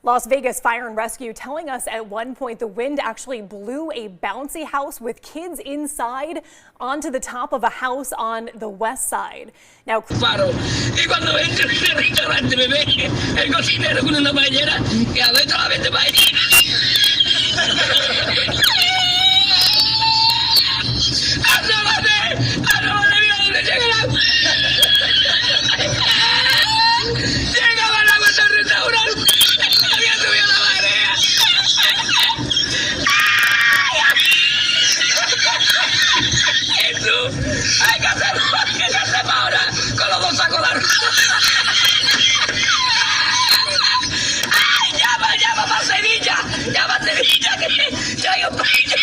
Las Vegas Fire and Rescue telling us at one point the wind actually blew a bouncy house with kids inside onto the top of a house on the west side. Now, Paro. Y cuando entro en el restaurante me ve el cocinero con una paellera que adentro la vende paellera. ¡Asómate! ¡Asómate! ¡Mira dónde llega el agua! ¡Llegaba el agua hasta el restaurante! ¡Había subido la marea! ¡Jesús! ¡Hay que hacer ahora con los dos sacos de arroz! ¡Ay, llama para Sevilla! ¡Llama a Sevilla que traigo un país!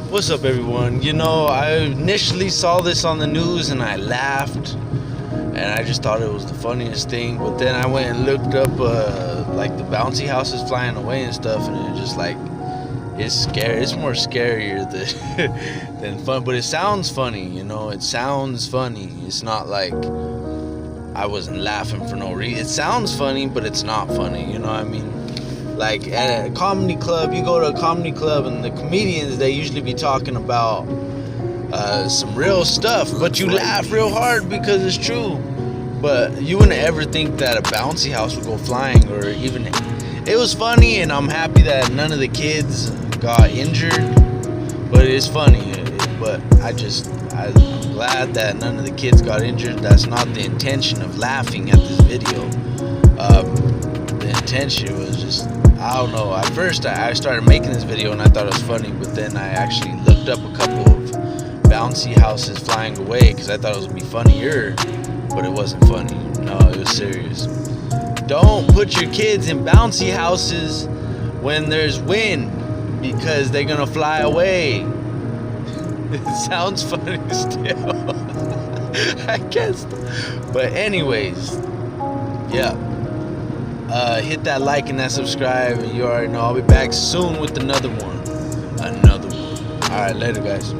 What's up, everyone? You know, I initially saw this on the news and I laughed and I just thought it was the funniest thing, but then I went and looked up like the bouncy houses flying away and stuff, and it just like, it's scary. It's more scarier than fun, but it sounds funny, you know. It sounds funny. It's not like I wasn't laughing for no reason. It sounds funny, but it's not funny, you know what I mean? Like at a comedy club, you go to a comedy club and the comedians, they usually be talking about some real stuff, but you laugh real hard because it's true. But you wouldn't ever think that a bouncy house would go flying, or even, it was funny, and I'm happy that none of the kids got injured, but it is funny. But I'm glad that none of the kids got injured. That's not the intention of laughing at this video. The intention was just, I don't know. At first, I started making this video and I thought it was funny, but then I actually looked up a couple of bouncy houses flying away because I thought it would be funnier, but it wasn't funny. No, it was serious. Don't put your kids in bouncy houses when there's wind because they're gonna fly away. It sounds funny still. I guess. But anyways, yeah. Hit that like and that subscribe, and you already know I'll be back soon with another one. Alright, later guys.